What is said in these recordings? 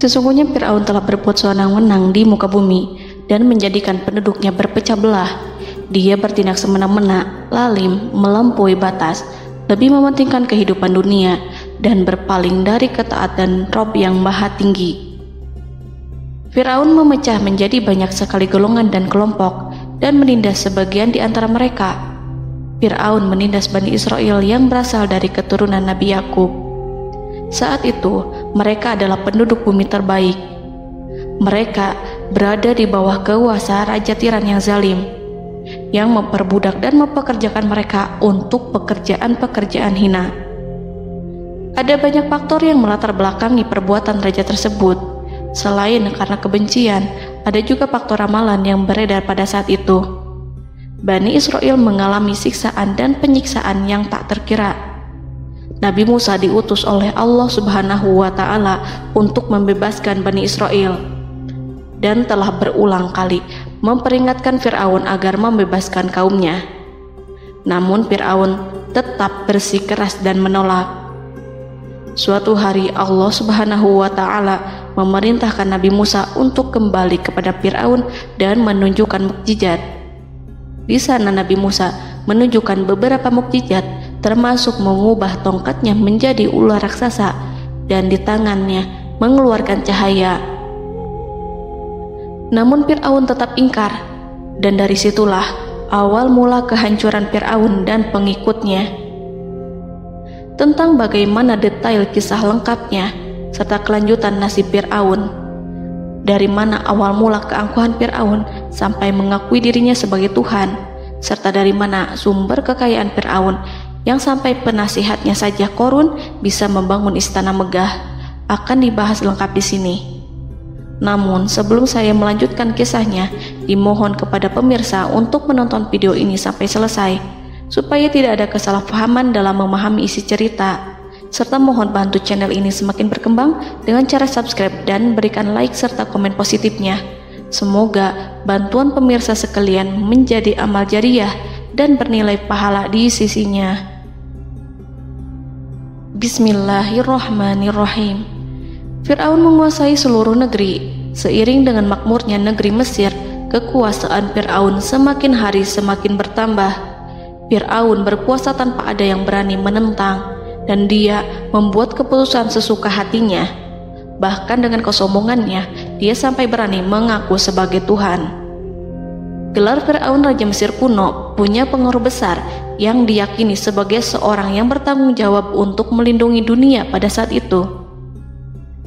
Sesungguhnya Fir'aun telah berbuat sewenang-wenang di muka bumi dan menjadikan penduduknya berpecah belah. Dia bertindak semena-mena, lalim, melampaui batas, lebih mementingkan kehidupan dunia dan berpaling dari ketaatan Rob yang Maha Tinggi. Fir'aun memecah menjadi banyak sekali golongan dan kelompok dan menindas sebagian di antara mereka. Fir'aun menindas Bani Israel yang berasal dari keturunan Nabi Yakub. Saat itu, mereka adalah penduduk bumi terbaik. Mereka berada di bawah kuasa Raja Tiran yang zalim, yang memperbudak dan mempekerjakan mereka untuk pekerjaan-pekerjaan hina. Ada banyak faktor yang melatar belakangi perbuatan raja tersebut. Selain karena kebencian, ada juga faktor ramalan yang beredar pada saat itu. Bani Israel mengalami siksaan dan penyiksaan yang tak terkira. Nabi Musa diutus oleh Allah Subhanahu wa Ta'ala untuk membebaskan Bani Israel dan telah berulang kali memperingatkan Fir'aun agar membebaskan kaumnya. Namun Fir'aun tetap bersikeras dan menolak. Suatu hari Allah Subhanahu wa Ta'ala memerintahkan Nabi Musa untuk kembali kepada Fir'aun dan menunjukkan mukjizat. Di sana Nabi Musa menunjukkan beberapa mukjizat, termasuk mengubah tongkatnya menjadi ular raksasa dan di tangannya mengeluarkan cahaya. Namun Fir'aun tetap ingkar, dan dari situlah awal mula kehancuran Fir'aun dan pengikutnya. Tentang bagaimana detail kisah lengkapnya serta kelanjutan nasib Fir'aun, dari mana awal mula keangkuhan Fir'aun sampai mengakui dirinya sebagai Tuhan, serta dari mana sumber kekayaan Fir'aun yang sampai penasihatnya saja Qorun bisa membangun istana megah, akan dibahas lengkap di sini. Namun sebelum saya melanjutkan kisahnya, dimohon kepada pemirsa untuk menonton video ini sampai selesai, supaya tidak ada kesalahpahaman dalam memahami isi cerita, serta mohon bantu channel ini semakin berkembang dengan cara subscribe dan berikan like serta komen positifnya. Semoga bantuan pemirsa sekalian menjadi amal jariah dan bernilai pahala di sisinya. Bismillahirrahmanirrahim. Fir'aun menguasai seluruh negeri. Seiring dengan makmurnya negeri Mesir, kekuasaan Fir'aun semakin hari semakin bertambah. Fir'aun berkuasa tanpa ada yang berani menentang, dan dia membuat keputusan sesuka hatinya. Bahkan dengan kesombongannya, dia sampai berani mengaku sebagai Tuhan. Gelar Fir'aun Raja Mesir kuno punya pengaruh besar yang diyakini sebagai seorang yang bertanggung jawab untuk melindungi dunia pada saat itu.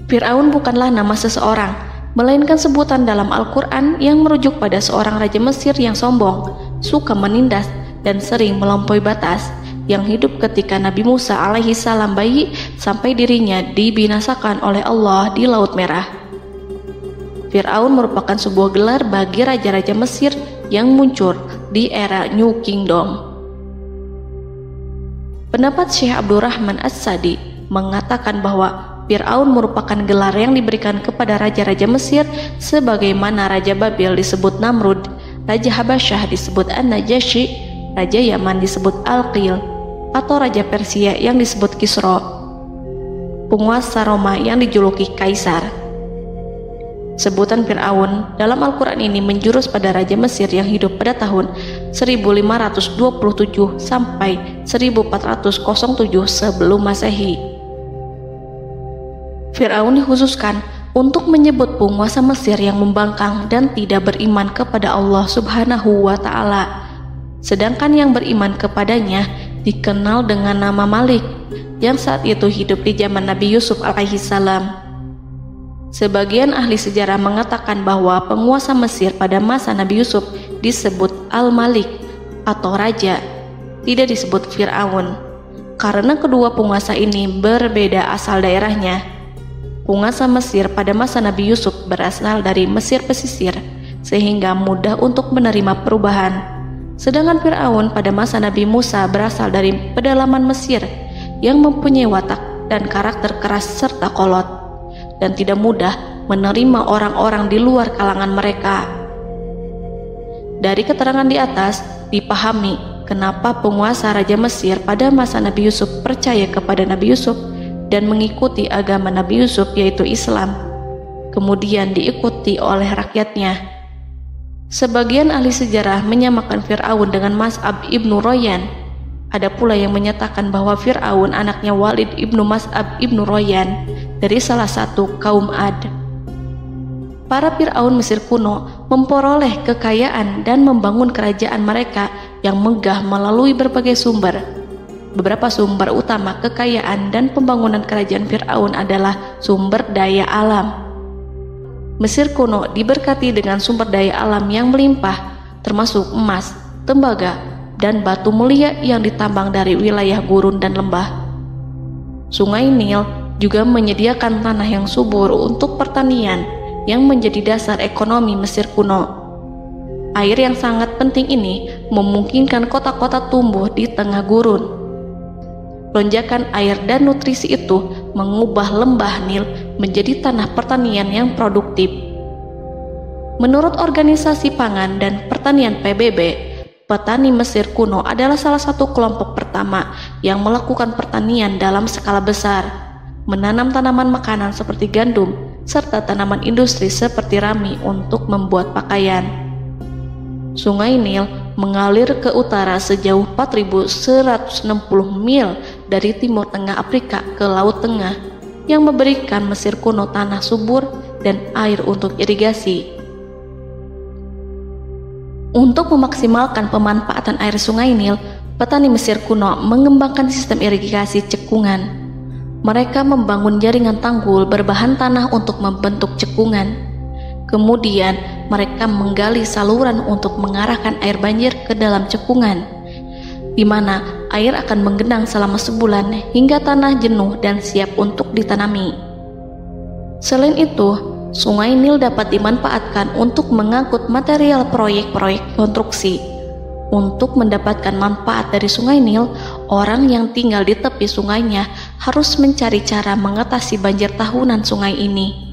Fir'aun bukanlah nama seseorang, melainkan sebutan dalam Al-Quran yang merujuk pada seorang Raja Mesir yang sombong, suka menindas, dan sering melampaui batas, yang hidup ketika Nabi Musa alaihi salam bayi sampai dirinya dibinasakan oleh Allah di Laut Merah. Fir'aun merupakan sebuah gelar bagi raja-raja Mesir yang muncul di era New Kingdom. Pendapat Syekh Abdurrahman As-Sadi mengatakan bahwa Fir'aun merupakan gelar yang diberikan kepada raja-raja Mesir, sebagaimana Raja Babil disebut Namrud, Raja Habasyah disebut An-Najasyi, Raja Yaman disebut Al-Qil, atau Raja Persia yang disebut Kisra, penguasa Roma yang dijuluki Kaisar. Sebutan Fir'aun dalam Al-Quran ini menjurus pada Raja Mesir yang hidup pada tahun 1527 sampai 1407 sebelum Masehi. Fir'aun dikhususkan untuk menyebut penguasa Mesir yang membangkang dan tidak beriman kepada Allah Subhanahu wa Ta'ala, sedangkan yang beriman kepadanya dikenal dengan nama Malik, yang saat itu hidup di zaman Nabi Yusuf alaihi salam. Sebagian ahli sejarah mengatakan bahwa penguasa Mesir pada masa Nabi Yusuf disebut Al-Malik atau Raja, tidak disebut Fir'aun, karena kedua penguasa ini berbeda asal daerahnya. Penguasa Mesir pada masa Nabi Yusuf berasal dari Mesir pesisir, sehingga mudah untuk menerima perubahan. Sedangkan Fir'aun pada masa Nabi Musa berasal dari pedalaman Mesir yang mempunyai watak dan karakter keras serta kolot, dan tidak mudah menerima orang-orang di luar kalangan mereka. Dari keterangan di atas dipahami kenapa penguasa Raja Mesir pada masa Nabi Yusuf percaya kepada Nabi Yusuf dan mengikuti agama Nabi Yusuf, yaitu Islam. kemudian diikuti oleh rakyatnya. Sebagian ahli sejarah menyamakan Fir'aun dengan Mas'ab ibnu Royan. Ada pula yang menyatakan bahwa Fir'aun anaknya Walid ibnu Mas'ab ibnu Royan dari salah satu kaum Ad. Para Fir'aun Mesir kuno memperoleh kekayaan dan membangun kerajaan mereka yang megah melalui berbagai sumber. Beberapa sumber utama kekayaan dan pembangunan kerajaan Fir'aun adalah sumber daya alam. Mesir kuno diberkati dengan sumber daya alam yang melimpah, termasuk emas, tembaga, dan batu mulia yang ditambang dari wilayah gurun dan lembah. Sungai Nil juga menyediakan tanah yang subur untuk pertanian yang menjadi dasar ekonomi Mesir kuno. Air yang sangat penting ini memungkinkan kota-kota tumbuh di tengah gurun. Lonjakan air dan nutrisi itu mengubah lembah Nil menjadi tanah pertanian yang produktif. Menurut Organisasi Pangan dan Pertanian PBB, petani Mesir kuno adalah salah satu kelompok pertama yang melakukan pertanian dalam skala besar, menanam tanaman makanan seperti gandum, serta tanaman industri seperti rami untuk membuat pakaian. Sungai Nil mengalir ke utara sejauh 4.160 mil dari timur tengah Afrika ke Laut Tengah, yang memberikan Mesir kuno tanah subur dan air untuk irigasi. Untuk memaksimalkan pemanfaatan air Sungai Nil, petani Mesir kuno mengembangkan sistem irigasi cekungan. Mereka membangun jaringan tanggul berbahan tanah untuk membentuk cekungan. Kemudian mereka menggali saluran untuk mengarahkan air banjir ke dalam cekungan, di mana air akan menggenang selama sebulan hingga tanah jenuh dan siap untuk ditanami. Selain itu, Sungai Nil dapat dimanfaatkan untuk mengangkut material proyek-proyek konstruksi. Untuk mendapatkan manfaat dari Sungai Nil, orang yang tinggal di tepi sungainya harus mencari cara mengatasi banjir tahunan sungai ini.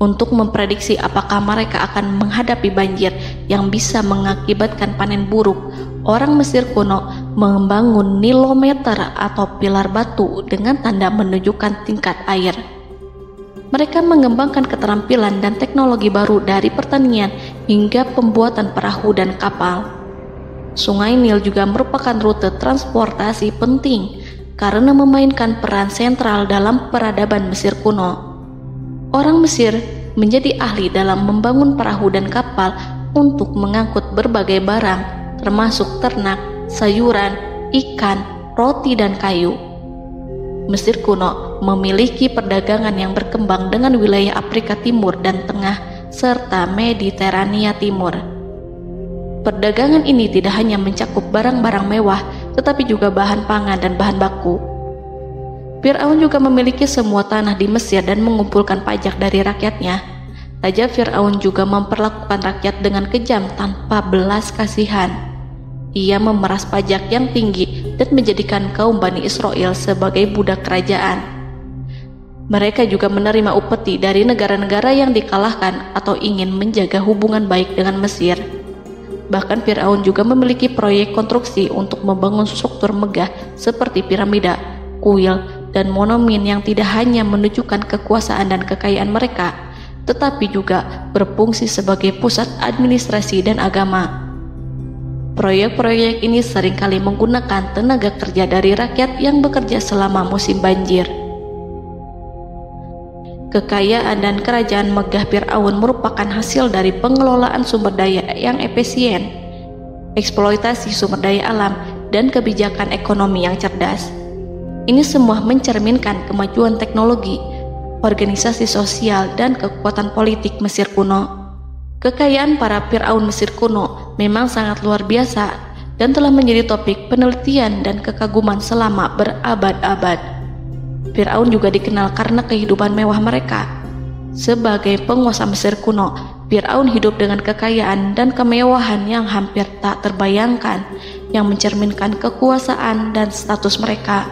Untuk memprediksi apakah mereka akan menghadapi banjir yang bisa mengakibatkan panen buruk, orang Mesir kuno membangun nilometer atau pilar batu dengan tanda menunjukkan tingkat air. Mereka mengembangkan keterampilan dan teknologi baru dari pertanian hingga pembuatan perahu dan kapal. Sungai Nil juga merupakan rute transportasi penting karena memainkan peran sentral dalam peradaban Mesir kuno. Orang Mesir menjadi ahli dalam membangun perahu dan kapal untuk mengangkut berbagai barang, termasuk ternak, sayuran, ikan, roti, dan kayu. Mesir kuno memiliki perdagangan yang berkembang dengan wilayah Afrika Timur dan Tengah serta Mediterania Timur. Perdagangan ini tidak hanya mencakup barang-barang mewah, tetapi juga bahan pangan dan bahan baku. Fir'aun juga memiliki semua tanah di Mesir dan mengumpulkan pajak dari rakyatnya. Raja Fir'aun juga memperlakukan rakyat dengan kejam tanpa belas kasihan. Ia memeras pajak yang tinggi dan menjadikan kaum Bani Israel sebagai budak kerajaan. Mereka juga menerima upeti dari negara-negara yang dikalahkan atau ingin menjaga hubungan baik dengan Mesir. Bahkan Fir'aun juga memiliki proyek konstruksi untuk membangun struktur megah seperti piramida, kuil, dan monumen yang tidak hanya menunjukkan kekuasaan dan kekayaan mereka, tetapi juga berfungsi sebagai pusat administrasi dan agama. Proyek-proyek ini seringkali menggunakan tenaga kerja dari rakyat yang bekerja selama musim banjir. Kekayaan dan kerajaan megah Fir'aun merupakan hasil dari pengelolaan sumber daya yang efisien, eksploitasi sumber daya alam, dan kebijakan ekonomi yang cerdas. Ini semua mencerminkan kemajuan teknologi, organisasi sosial, dan kekuatan politik Mesir kuno. Kekayaan para Fir'aun Mesir kuno memang sangat luar biasa dan telah menjadi topik penelitian dan kekaguman selama berabad-abad. Fir'aun juga dikenal karena kehidupan mewah mereka. Sebagai penguasa Mesir kuno, Fir'aun hidup dengan kekayaan dan kemewahan yang hampir tak terbayangkan, yang mencerminkan kekuasaan dan status mereka.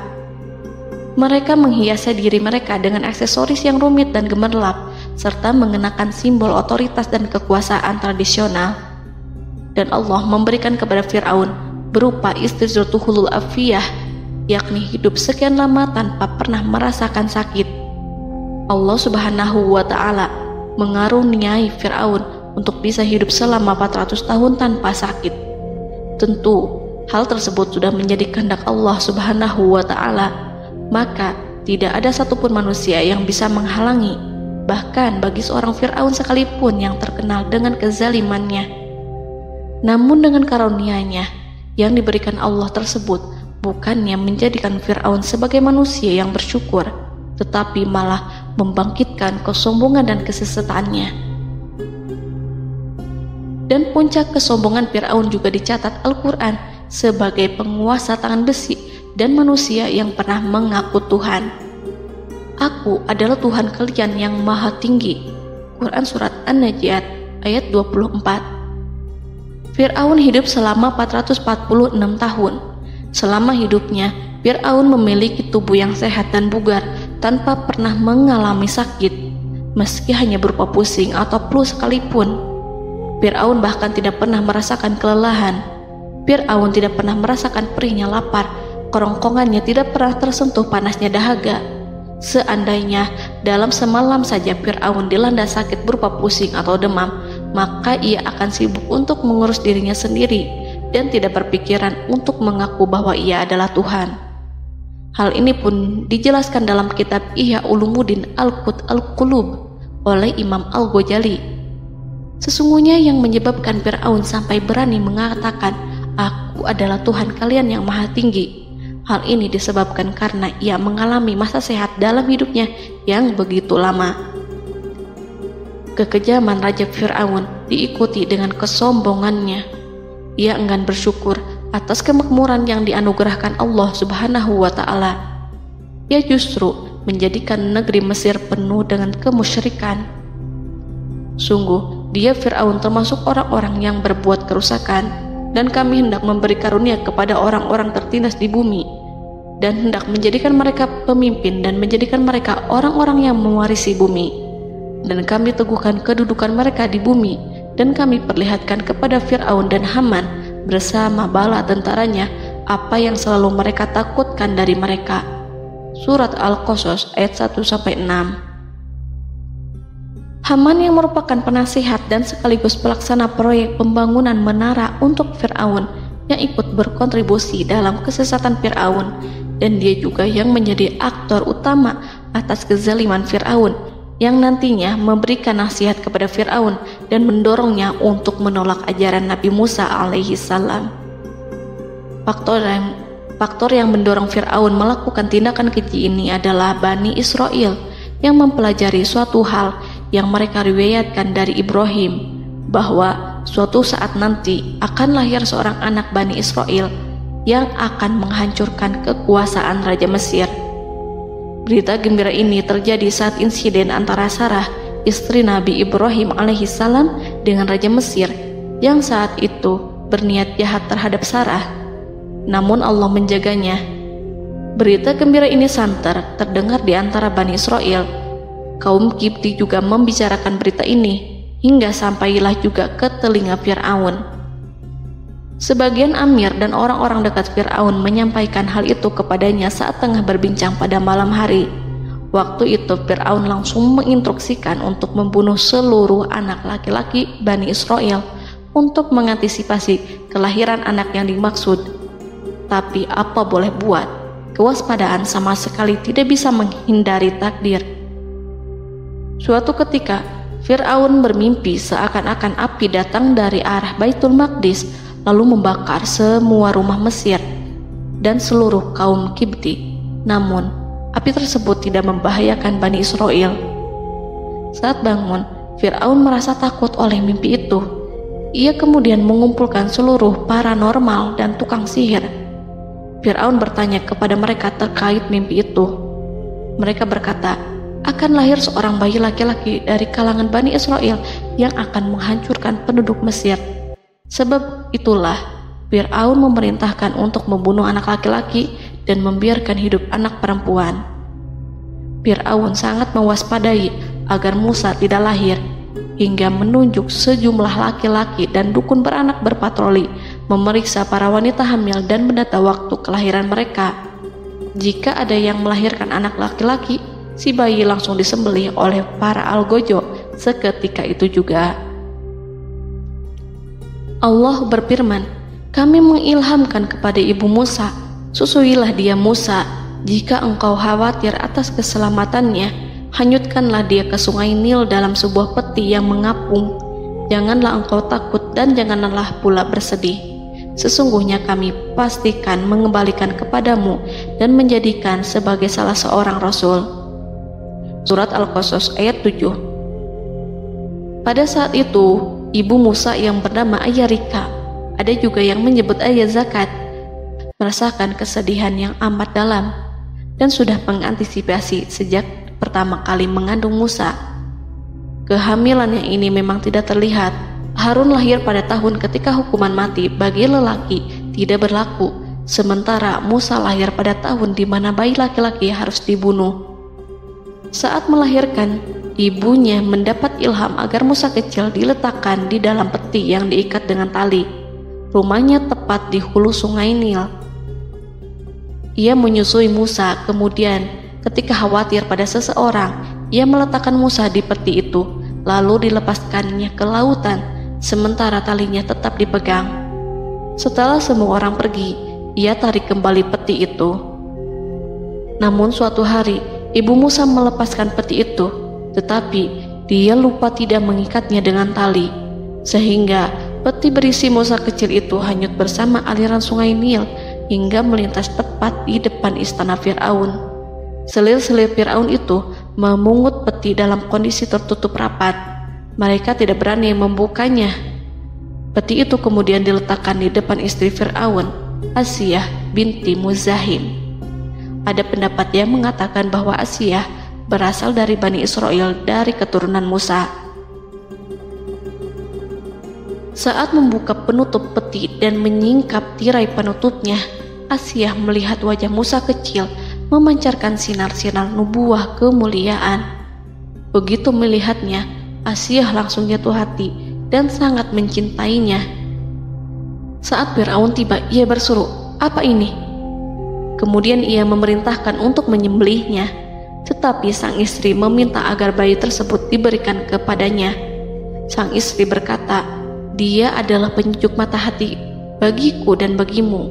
Mereka menghiasi diri mereka dengan aksesoris yang rumit dan gemerlap, serta mengenakan simbol otoritas dan kekuasaan tradisional. Dan Allah memberikan kepada Fir'aun berupa istidratuhul afiyah, yakni hidup sekian lama tanpa pernah merasakan sakit. Allah Subhanahu wa Ta'ala mengaruniai Fir'aun untuk bisa hidup selama 400 tahun tanpa sakit. Tentu hal tersebut sudah menjadi kehendak Allah Subhanahu wa Ta'ala, maka tidak ada satupun manusia yang bisa menghalangi, bahkan bagi seorang Fir'aun sekalipun yang terkenal dengan kezalimannya. Namun dengan karunia-Nya yang diberikan Allah tersebut bukannya menjadikan Fir'aun sebagai manusia yang bersyukur, tetapi malah membangkitkan kesombongan dan kesesataannya. Dan puncak kesombongan Fir'aun juga dicatat Al-Quran sebagai penguasa tangan besi dan manusia yang pernah mengaku Tuhan. Aku adalah Tuhan kalian yang maha tinggi. Quran Surat An-Najiat ayat 24. Fir'aun hidup selama 446 tahun. Selama hidupnya, Fir'aun memiliki tubuh yang sehat dan bugar tanpa pernah mengalami sakit, meski hanya berupa pusing atau flu sekalipun. Fir'aun bahkan tidak pernah merasakan kelelahan. Fir'aun tidak pernah merasakan perihnya lapar, kerongkongannya tidak pernah tersentuh panasnya dahaga. Seandainya dalam semalam saja Fir'aun dilanda sakit berupa pusing atau demam, maka ia akan sibuk untuk mengurus dirinya sendiri dan tidak berpikiran untuk mengaku bahwa ia adalah Tuhan. Hal ini pun dijelaskan dalam kitab Ihya Ulumuddin Al-Qut Al-Qulub oleh Imam Al-Ghazali. Sesungguhnya yang menyebabkan Fir'aun sampai berani mengatakan, "Aku adalah Tuhan kalian yang maha tinggi," hal ini disebabkan karena ia mengalami masa sehat dalam hidupnya yang begitu lama. Kekejaman Raja Fir'aun diikuti dengan kesombongannya. Ia enggan bersyukur atas kemakmuran yang dianugerahkan Allah Subhanahu wa Ta'ala. Ia justru menjadikan negeri Mesir penuh dengan kemusyrikan. Sungguh, dia Fir'aun termasuk orang-orang yang berbuat kerusakan, dan kami hendak memberi karunia kepada orang-orang tertindas di bumi, dan hendak menjadikan mereka pemimpin dan menjadikan mereka orang-orang yang mewarisi bumi. Dan kami teguhkan kedudukan mereka di bumi, dan kami perlihatkan kepada Fir'aun dan Haman bersama bala tentaranya apa yang selalu mereka takutkan dari mereka. Surat Al-Qasas ayat 1-6. Haman yang merupakan penasihat dan sekaligus pelaksana proyek pembangunan menara untuk Fir'aun yang ikut berkontribusi dalam kesesatan Fir'aun, dan dia juga yang menjadi aktor utama atas kezaliman Fir'aun yang nantinya memberikan nasihat kepada Fir'aun dan mendorongnya untuk menolak ajaran Nabi Musa alaihi salam. Faktor yang mendorong Fir'aun melakukan tindakan keji ini adalah Bani Israel yang mempelajari suatu hal yang mereka riwayatkan dari Ibrahim, bahwa suatu saat nanti akan lahir seorang anak Bani Israel yang akan menghancurkan kekuasaan Raja Mesir. Berita gembira ini terjadi saat insiden antara Sarah, istri Nabi Ibrahim alaihissalam, dengan Raja Mesir yang saat itu berniat jahat terhadap Sarah. Namun Allah menjaganya. Berita gembira ini santer terdengar di antara Bani Israel. Kaum Kipti juga membicarakan berita ini, hingga sampailah juga ke telinga Fir'aun. Sebagian amir dan orang-orang dekat Fir'aun menyampaikan hal itu kepadanya saat tengah berbincang pada malam hari. Waktu itu Fir'aun langsung menginstruksikan untuk membunuh seluruh anak laki-laki Bani Israel untuk mengantisipasi kelahiran anak yang dimaksud. Tapi apa boleh buat, kewaspadaan sama sekali tidak bisa menghindari takdir. Suatu ketika Fir'aun bermimpi seakan-akan api datang dari arah Baitul Maqdis lalu membakar semua rumah Mesir dan seluruh kaum Kipti. Namun, api tersebut tidak membahayakan Bani Israel. Saat bangun, Fir'aun merasa takut oleh mimpi itu. Ia kemudian mengumpulkan seluruh paranormal dan tukang sihir. Fir'aun bertanya kepada mereka terkait mimpi itu. Mereka berkata, akan lahir seorang bayi laki-laki dari kalangan Bani Israel yang akan menghancurkan penduduk Mesir. Sebab itulah Fir'aun memerintahkan untuk membunuh anak laki-laki dan membiarkan hidup anak perempuan. Fir'aun sangat mewaspadai agar Musa tidak lahir, hingga menunjuk sejumlah laki-laki dan dukun beranak berpatroli memeriksa para wanita hamil dan mendata waktu kelahiran mereka. Jika ada yang melahirkan anak laki-laki, si bayi langsung disembelih oleh para algojo seketika itu juga. Allah berfirman, kami mengilhamkan kepada ibu Musa, susuilah dia Musa, jika engkau khawatir atas keselamatannya, hanyutkanlah dia ke sungai Nil dalam sebuah peti yang mengapung. Janganlah engkau takut dan janganlah pula bersedih. Sesungguhnya kami pastikan mengembalikan kepadamu dan menjadikan sebagai salah seorang rasul. Surat Al-Qasas ayat 7. Pada saat itu, ibu Musa yang bernama Ayarika, ada juga yang menyebut Ayah Zakat, merasakan kesedihan yang amat dalam dan sudah mengantisipasi sejak pertama kali mengandung Musa. Kehamilannya ini memang tidak terlihat. Harun lahir pada tahun ketika hukuman mati bagi lelaki tidak berlaku, sementara Musa lahir pada tahun di mana bayi laki-laki harus dibunuh. Saat melahirkan, ibunya mendapat ilham agar Musa kecil diletakkan di dalam peti yang diikat dengan tali. Rumahnya tepat di hulu sungai Nil. Ia menyusui Musa, kemudian ketika khawatir pada seseorang, ia meletakkan Musa di peti itu, lalu dilepaskannya ke lautan, sementara talinya tetap dipegang. Setelah semua orang pergi, ia tarik kembali peti itu. Namun suatu hari, ibu Musa melepaskan peti itu, tetapi dia lupa tidak mengikatnya dengan tali, sehingga peti berisi Musa kecil itu hanyut bersama aliran sungai Nil hingga melintas tepat di depan istana Fir'aun. Selir-selir Fir'aun itu memungut peti dalam kondisi tertutup rapat. Mereka tidak berani membukanya. Peti itu kemudian diletakkan di depan istri Fir'aun, Asiyah binti Muzahim. Ada pendapat yang mengatakan bahwa Asiyah berasal dari Bani Israel dari keturunan Musa. Saat membuka penutup peti dan menyingkap tirai penutupnya, Asiyah melihat wajah Musa kecil memancarkan sinar-sinar nubuah kemuliaan. Begitu melihatnya, Asiyah langsung jatuh hati dan sangat mencintainya. Saat Fir'aun tiba, ia berseru, "Apa ini?" Kemudian ia memerintahkan untuk menyembelihnya, tetapi sang istri meminta agar bayi tersebut diberikan kepadanya. Sang istri berkata, "Dia adalah penyejuk mata hati bagiku dan bagimu."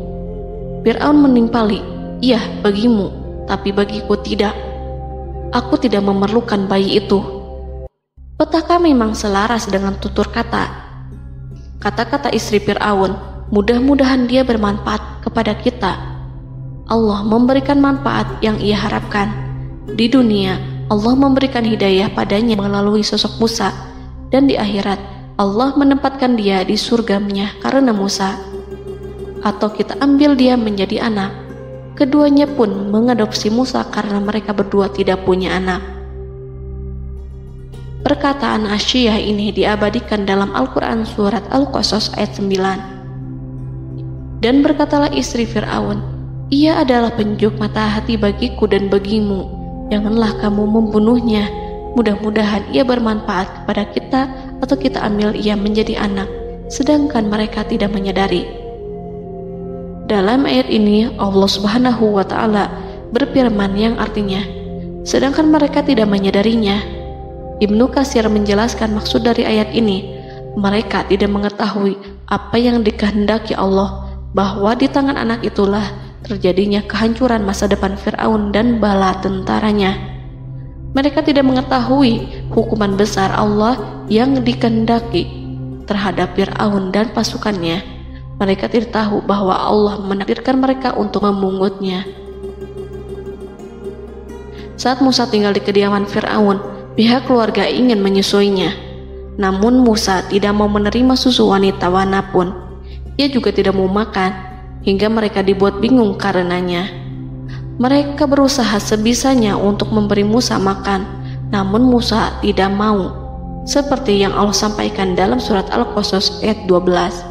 Fir'aun menimpali, "Iya, bagimu, tapi bagiku tidak. Aku tidak memerlukan bayi itu." Petaka memang selaras dengan tutur kata. Kata-kata istri Fir'aun, mudah-mudahan dia bermanfaat kepada kita. Allah memberikan manfaat yang ia harapkan. Di dunia, Allah memberikan hidayah padanya melalui sosok Musa, dan di akhirat, Allah menempatkan dia di surganya karena Musa. Atau kita ambil dia menjadi anak. Keduanya pun mengadopsi Musa karena mereka berdua tidak punya anak. Perkataan Asiyah ini diabadikan dalam Al-Quran surat Al-Qasas ayat 9. Dan berkatalah istri Fir'aun, "Ia adalah penyejuk mata hati bagiku dan bagimu. Janganlah kamu membunuhnya. Mudah-mudahan ia bermanfaat kepada kita, atau kita ambil ia menjadi anak, sedangkan mereka tidak menyadari." Dalam ayat ini Allah Subhanahu wa Ta'ala berfirman yang artinya, sedangkan mereka tidak menyadarinya. Ibnu Katsir menjelaskan maksud dari ayat ini, mereka tidak mengetahui apa yang dikehendaki Allah, bahwa di tangan anak itulah terjadinya kehancuran masa depan Fir'aun dan bala tentaranya. Mereka tidak mengetahui hukuman besar Allah yang dikehendaki terhadap Fir'aun dan pasukannya. Mereka tidak tahu bahwa Allah menakdirkan mereka untuk memungutnya. Saat Musa tinggal di kediaman Fir'aun, pihak keluarga ingin menyusuinya. Namun Musa tidak mau menerima susu wanita manapun. Ia juga tidak mau makan, hingga mereka dibuat bingung karenanya. Mereka berusaha sebisanya untuk memberi Musa makan, namun Musa tidak mau. Seperti yang Allah sampaikan dalam surat Al-Qasas ayat 12.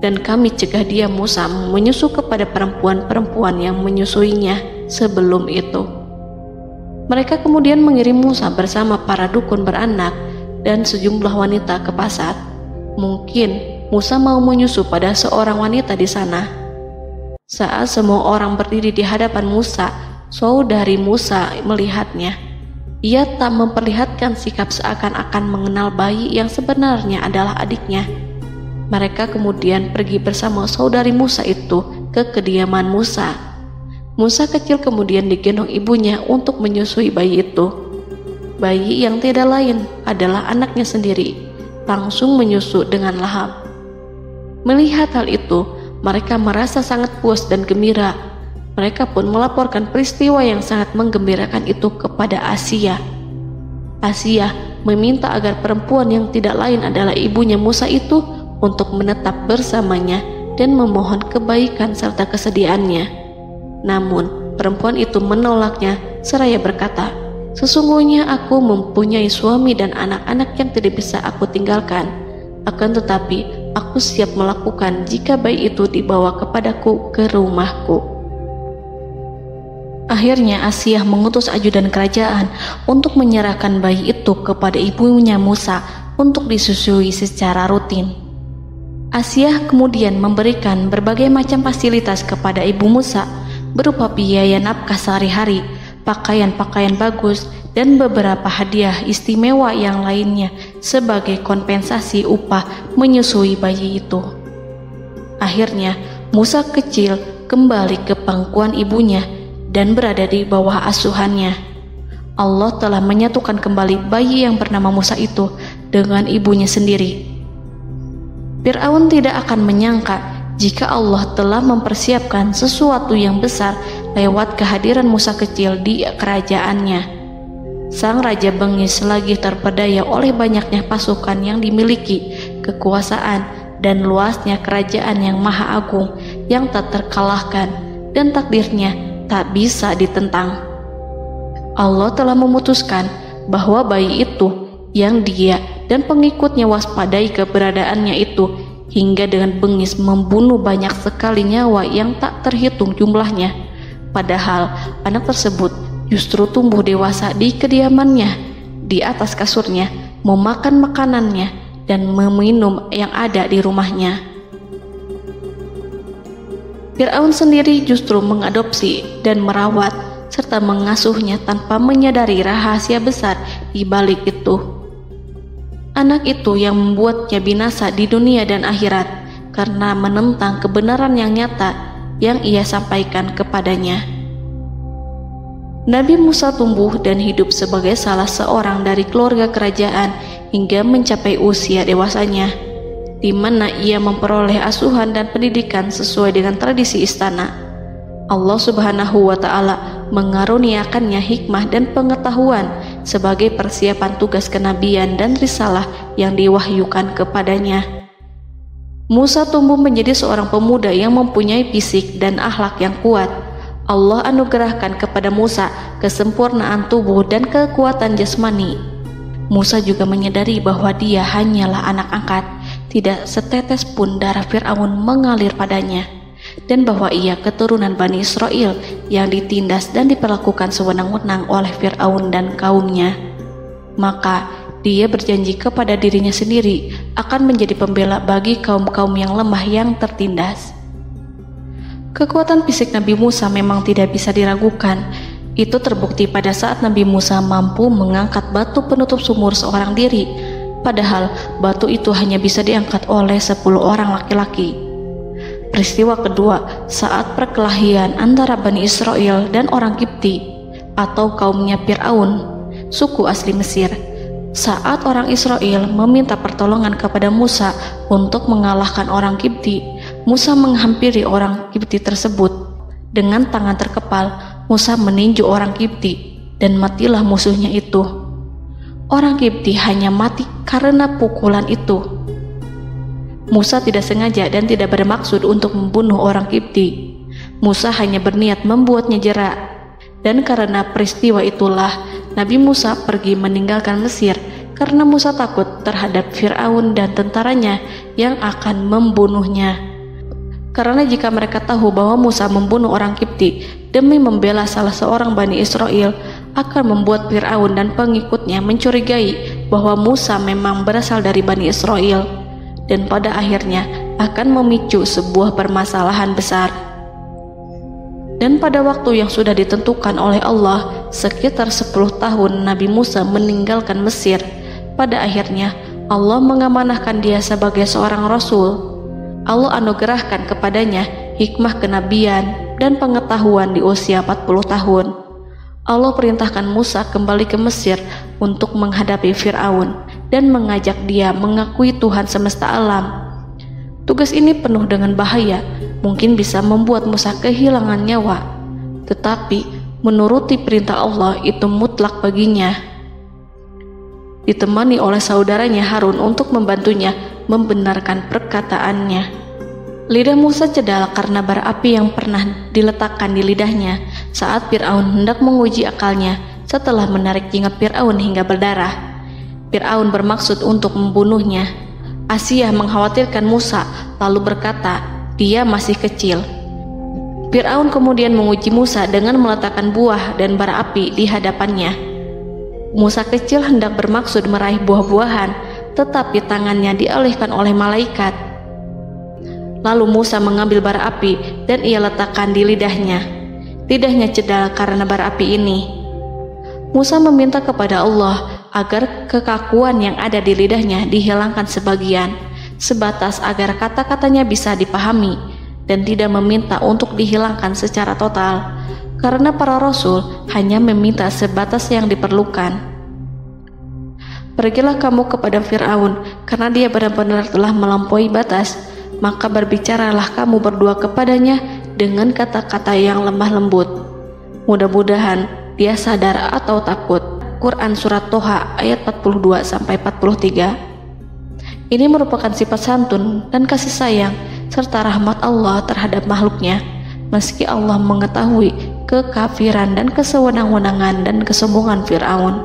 Dan kami cegah dia Musa menyusu kepada perempuan-perempuan yang menyusuinya sebelum itu. Mereka kemudian mengirim Musa bersama para dukun beranak dan sejumlah wanita ke pasar. Mungkin Musa mau menyusu pada seorang wanita di sana. Saat semua orang berdiri di hadapan Musa, saudari Musa melihatnya. Ia tak memperlihatkan sikap seakan-akan mengenal bayi yang sebenarnya adalah adiknya. Mereka kemudian pergi bersama saudari Musa itu ke kediaman Musa. Musa kecil kemudian digendong ibunya untuk menyusui bayi itu. Bayi yang tidak lain adalah anaknya sendiri, langsung menyusu dengan lahap. Melihat hal itu, mereka merasa sangat puas dan gembira. Mereka pun melaporkan peristiwa yang sangat menggembirakan itu kepada Asia. Asia meminta agar perempuan yang tidak lain adalah ibunya Musa itu untuk menetap bersamanya dan memohon kebaikan serta kesediaannya. Namun, perempuan itu menolaknya seraya berkata, "Sesungguhnya aku mempunyai suami dan anak-anak yang tidak bisa aku tinggalkan. Akan tetapi, aku siap melakukan jika bayi itu dibawa kepadaku ke rumahku." Akhirnya Asia mengutus ajudan kerajaan untuk menyerahkan bayi itu kepada ibunya Musa untuk disusui secara rutin. Asia kemudian memberikan berbagai macam fasilitas kepada ibu Musa, berupa biaya nafkah sehari-hari, pakaian-pakaian bagus, dan beberapa hadiah istimewa yang lainnya sebagai kompensasi upah menyusui bayi itu. Akhirnya, Musa kecil kembali ke pangkuan ibunya dan berada di bawah asuhannya. Allah telah menyatukan kembali bayi yang bernama Musa itu dengan ibunya sendiri. Fir'aun tidak akan menyangka jika Allah telah mempersiapkan sesuatu yang besar lewat kehadiran Musa kecil di kerajaannya. Sang raja bengis lagi terpedaya oleh banyaknya pasukan yang dimiliki, kekuasaan, dan luasnya kerajaan yang maha agung yang tak terkalahkan, dan takdirnya tak bisa ditentang. Allah telah memutuskan bahwa bayi itu yang dia dan pengikutnya waspadai keberadaannya itu hingga dengan bengis membunuh banyak sekali nyawa yang tak terhitung jumlahnya. Padahal anak tersebut justru tumbuh dewasa di kediamannya, di atas kasurnya, memakan makanannya, dan meminum yang ada di rumahnya. Fir'aun sendiri justru mengadopsi dan merawat serta mengasuhnya tanpa menyadari rahasia besar di balik itu. Anak itu yang membuatnya binasa di dunia dan akhirat karena menentang kebenaran yang nyata yang ia sampaikan kepadanya. Nabi Musa tumbuh dan hidup sebagai salah seorang dari keluarga kerajaan hingga mencapai usia dewasanya, di mana ia memperoleh asuhan dan pendidikan sesuai dengan tradisi istana. Allah Subhanahu wa Ta'ala mengaruniakannya hikmah dan pengetahuan sebagai persiapan tugas kenabian dan risalah yang diwahyukan kepadanya. Musa tumbuh menjadi seorang pemuda yang mempunyai fisik dan akhlak yang kuat. Allah anugerahkan kepada Musa kesempurnaan tubuh dan kekuatan jasmani. Musa juga menyadari bahwa dia hanyalah anak angkat, tidak setetes pun darah Fir'aun mengalir padanya, dan bahwa ia keturunan Bani Israel yang ditindas dan diperlakukan sewenang-wenang oleh Fir'aun dan kaumnya. Maka dia berjanji kepada dirinya sendiri akan menjadi pembela bagi kaum-kaum yang lemah yang tertindas. Kekuatan fisik Nabi Musa memang tidak bisa diragukan. Itu terbukti pada saat Nabi Musa mampu mengangkat batu penutup sumur seorang diri, padahal batu itu hanya bisa diangkat oleh 10 orang laki-laki. Peristiwa kedua saat perkelahian antara Bani Israel dan orang Kipti atau kaumnya Fir'aun, suku asli Mesir. Saat orang Israel meminta pertolongan kepada Musa untuk mengalahkan orang Kipti, Musa menghampiri orang Kipti tersebut. Dengan tangan terkepal, Musa meninju orang Kipti dan matilah musuhnya itu. Orang Kipti hanya mati karena pukulan itu. Musa tidak sengaja dan tidak bermaksud untuk membunuh orang Kipti. Musa hanya berniat membuatnya jera. Dan karena peristiwa itulah Nabi Musa pergi meninggalkan Mesir karena Musa takut terhadap Fir'aun dan tentaranya yang akan membunuhnya. Karena jika mereka tahu bahwa Musa membunuh orang Kipti demi membela salah seorang Bani Israel, akan membuat Fir'aun dan pengikutnya mencurigai bahwa Musa memang berasal dari Bani Israel, dan pada akhirnya akan memicu sebuah permasalahan besar. Dan pada waktu yang sudah ditentukan oleh Allah, sekitar 10 tahun Nabi Musa meninggalkan Mesir. Pada akhirnya Allah mengamanahkan dia sebagai seorang rasul. Allah anugerahkan kepadanya hikmah kenabian dan pengetahuan di usia 40 tahun. Allah perintahkan Musa kembali ke Mesir untuk menghadapi Fir'aun dan mengajak dia mengakui Tuhan semesta alam. Tugas ini penuh dengan bahaya, mungkin bisa membuat Musa kehilangan nyawa, tetapi menuruti perintah Allah itu mutlak baginya. Ditemani oleh saudaranya Harun untuk membantunya membenarkan perkataannya. Lidah Musa cedal karena bara api yang pernah diletakkan di lidahnya saat Fir'aun hendak menguji akalnya setelah menarik jingat Fir'aun hingga berdarah. Fir'aun bermaksud untuk membunuhnya. Asyah mengkhawatirkan Musa lalu berkata, dia masih kecil. Fir'aun kemudian menguji Musa dengan meletakkan buah dan bara api di hadapannya. Musa kecil hendak bermaksud meraih buah-buahan, tetapi tangannya dialihkan oleh malaikat. Lalu Musa mengambil bara api dan ia letakkan di lidahnya. Lidahnya cedal karena bara api ini. Musa meminta kepada Allah agar kekakuan yang ada di lidahnya dihilangkan sebagian, sebatas agar kata-katanya bisa dipahami, dan tidak meminta untuk dihilangkan secara total, karena para rasul hanya meminta sebatas yang diperlukan. Pergilah kamu kepada Fir'aun, karena dia benar-benar telah melampaui batas, maka berbicaralah kamu berdua kepadanya dengan kata-kata yang lemah lembut. Mudah-mudahan dia sadar atau takut. Quran Surat Toha ayat 42-43. Ini merupakan sifat santun dan kasih sayang serta rahmat Allah terhadap makhluknya, meski Allah mengetahui kekafiran dan kesewenang-wenangan dan kesombongan Fir'aun.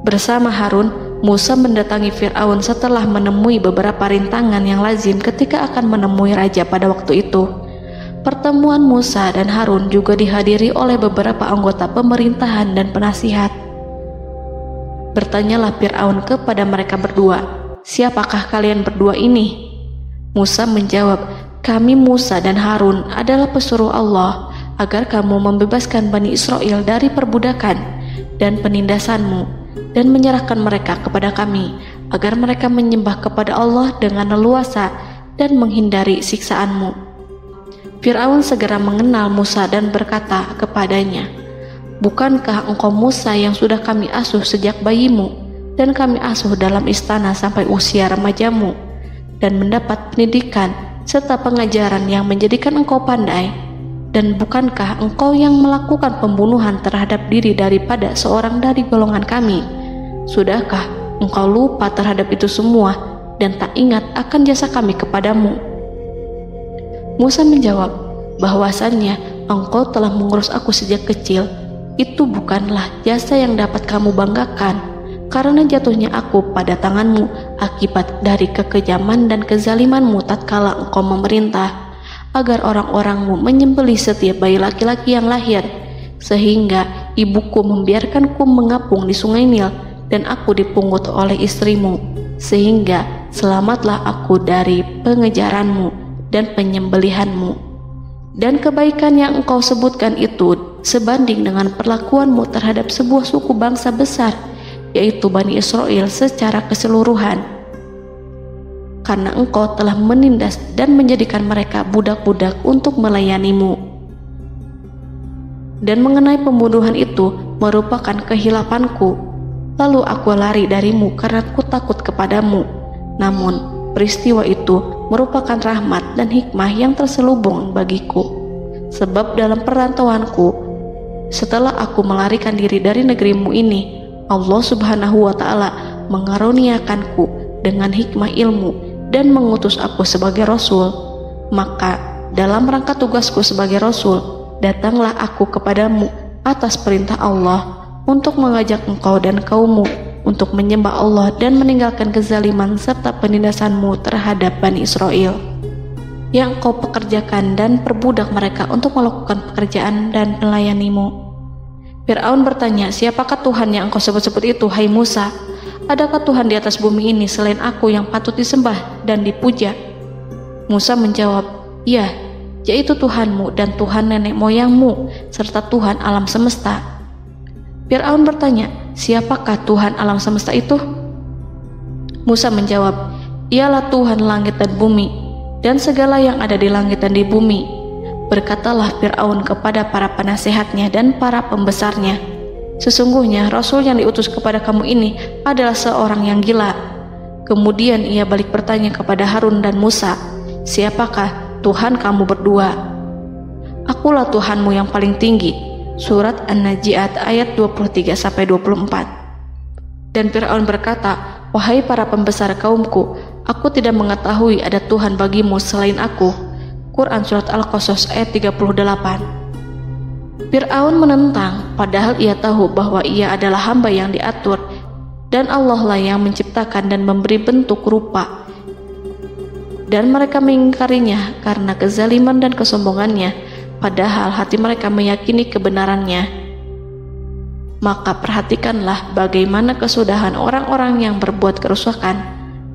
Bersama Harun, Musa mendatangi Fir'aun setelah menemui beberapa rintangan yang lazim ketika akan menemui raja pada waktu itu. Pertemuan Musa dan Harun juga dihadiri oleh beberapa anggota pemerintahan dan penasihat. Bertanyalah Fir'aun kepada mereka berdua, siapakah kalian berdua ini? Musa menjawab, kami Musa dan Harun adalah pesuruh Allah agar kamu membebaskan Bani Israel dari perbudakan dan penindasanmu dan menyerahkan mereka kepada kami agar mereka menyembah kepada Allah dengan leluasa dan menghindari siksaanmu. Fir'aun segera mengenal Musa dan berkata kepadanya, bukankah engkau Musa yang sudah kami asuh sejak bayimu dan kami asuh dalam istana sampai usia remajamu dan mendapat pendidikan serta pengajaran yang menjadikan engkau pandai? Dan bukankah engkau yang melakukan pembunuhan terhadap diri daripada seorang dari golongan kami? Sudahkah engkau lupa terhadap itu semua dan tak ingat akan jasa kami kepadamu? Musa menjawab, bahwasannya engkau telah mengurus aku sejak kecil. Itu bukanlah jasa yang dapat kamu banggakan, karena jatuhnya aku pada tanganmu akibat dari kekejaman dan kezalimanmu tatkala engkau memerintah agar orang-orangmu menyembelih setiap bayi laki-laki yang lahir, sehingga ibuku membiarkanku mengapung di sungai Nil dan aku dipungut oleh istrimu, sehingga selamatlah aku dari pengejaranmu dan penyembelihanmu. Dan kebaikan yang engkau sebutkan itu sebanding dengan perlakuanmu terhadap sebuah suku bangsa besar, yaitu Bani Israel secara keseluruhan, karena engkau telah menindas dan menjadikan mereka budak-budak untuk melayanimu. Dan mengenai pembunuhan itu merupakan kehilafanku, lalu aku lari darimu karena aku takut kepadamu. Namun peristiwa itu merupakan rahmat dan hikmah yang terselubung bagiku, sebab dalam perantauanku setelah aku melarikan diri dari negerimu ini, Allah Subhanahu wa Ta'ala mengaruniakanku dengan hikmah ilmu dan mengutus aku sebagai rasul. Maka dalam rangka tugasku sebagai rasul, datanglah aku kepadamu atas perintah Allah untuk mengajak engkau dan kaummu untuk menyembah Allah dan meninggalkan kezaliman serta penindasanmu terhadap Bani Israel yang kau pekerjakan dan perbudak mereka untuk melakukan pekerjaan dan melayanimu. Fir'aun bertanya, siapakah Tuhan yang engkau sebut-sebut itu, hai Musa? Adakah Tuhan di atas bumi ini selain aku yang patut disembah dan dipuja? Musa menjawab, ya, yaitu Tuhanmu dan Tuhan nenek moyangmu, serta Tuhan alam semesta. Fir'aun bertanya, siapakah Tuhan alam semesta itu? Musa menjawab, ialah Tuhan langit dan bumi, dan segala yang ada di langit dan di bumi. Berkatalah Fir'aun kepada para penasehatnya dan para pembesarnya, sesungguhnya Rasul yang diutus kepada kamu ini adalah seorang yang gila. Kemudian ia balik bertanya kepada Harun dan Musa, siapakah Tuhan kamu berdua? Akulah Tuhanmu yang paling tinggi. Surat An-Najiat ayat 23-24. Dan Fir'aun berkata, wahai para pembesar kaumku, aku tidak mengetahui ada Tuhan bagimu selain aku. Quran Surat Al-Qasas ayat 38. Fir'aun menentang, padahal ia tahu bahwa ia adalah hamba yang diatur, dan Allah lah yang menciptakan dan memberi bentuk rupa. Dan mereka mengingkarinya karena kezaliman dan kesombongannya, padahal hati mereka meyakini kebenarannya. Maka perhatikanlah bagaimana kesudahan orang-orang yang berbuat kerusakan.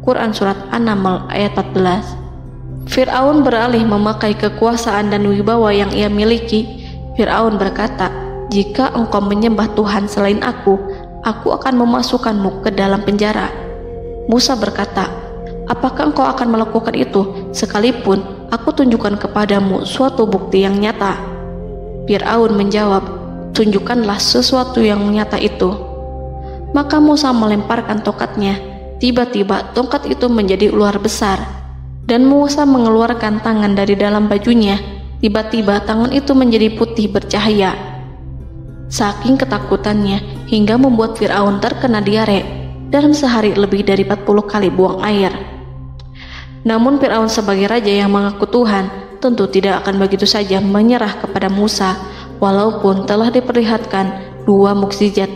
Quran Surat An-Naml ayat 14. Fir'aun beralih memakai kekuasaan dan wibawa yang ia miliki. Fir'aun berkata, jika engkau menyembah Tuhan selain aku akan memasukkanmu ke dalam penjara. Musa berkata, apakah engkau akan melakukan itu sekalipun aku tunjukkan kepadamu suatu bukti yang nyata? Fir'aun menjawab, tunjukkanlah sesuatu yang nyata itu. Maka Musa melemparkan tongkatnya. Tiba-tiba tongkat itu menjadi ular besar, dan Musa mengeluarkan tangan dari dalam bajunya. Tiba-tiba tangan itu menjadi putih bercahaya. Saking ketakutannya hingga membuat Fir'aun terkena diare. Dalam sehari lebih dari 40 kali buang air. Namun Fir'aun sebagai raja yang mengaku Tuhan tentu tidak akan begitu saja menyerah kepada Musa, walaupun telah diperlihatkan 2 mukjizat.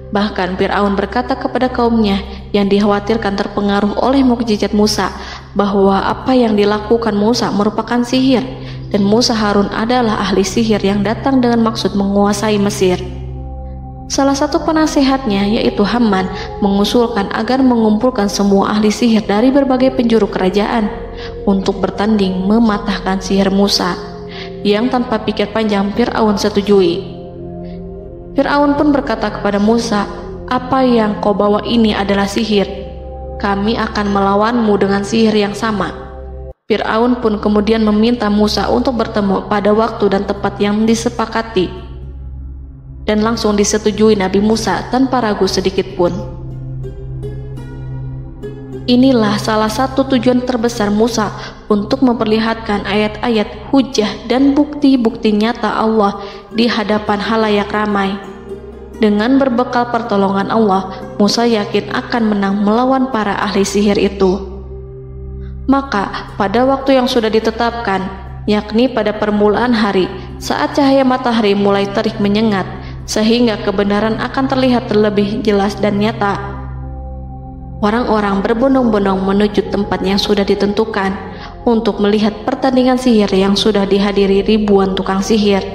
Bahkan Fir'aun berkata kepada kaumnya yang dikhawatirkan terpengaruh oleh mukjizat Musa, bahwa apa yang dilakukan Musa merupakan sihir, dan Musa Harun adalah ahli sihir yang datang dengan maksud menguasai Mesir. Salah satu penasehatnya, yaitu Haman, mengusulkan agar mengumpulkan semua ahli sihir dari berbagai penjuru kerajaan untuk bertanding mematahkan sihir Musa, yang tanpa pikir panjang Fir'aun setujui. Fir'aun pun berkata kepada Musa, apa yang kau bawa ini adalah sihir. Kami akan melawanmu dengan sihir yang sama. Fir'aun pun kemudian meminta Musa untuk bertemu pada waktu dan tempat yang disepakati, dan langsung disetujui Nabi Musa tanpa ragu sedikit pun. Inilah salah satu tujuan terbesar Musa untuk memperlihatkan ayat-ayat hujah dan bukti-bukti nyata Allah di hadapan halayak ramai. Dengan berbekal pertolongan Allah, Musa yakin akan menang melawan para ahli sihir itu. Maka pada waktu yang sudah ditetapkan, yakni pada permulaan hari, saat cahaya matahari mulai terik menyengat, sehingga kebenaran akan terlihat terlebih jelas dan nyata, orang-orang berbondong-bondong menuju tempat yang sudah ditentukan untuk melihat pertandingan sihir yang sudah dihadiri ribuan tukang sihir.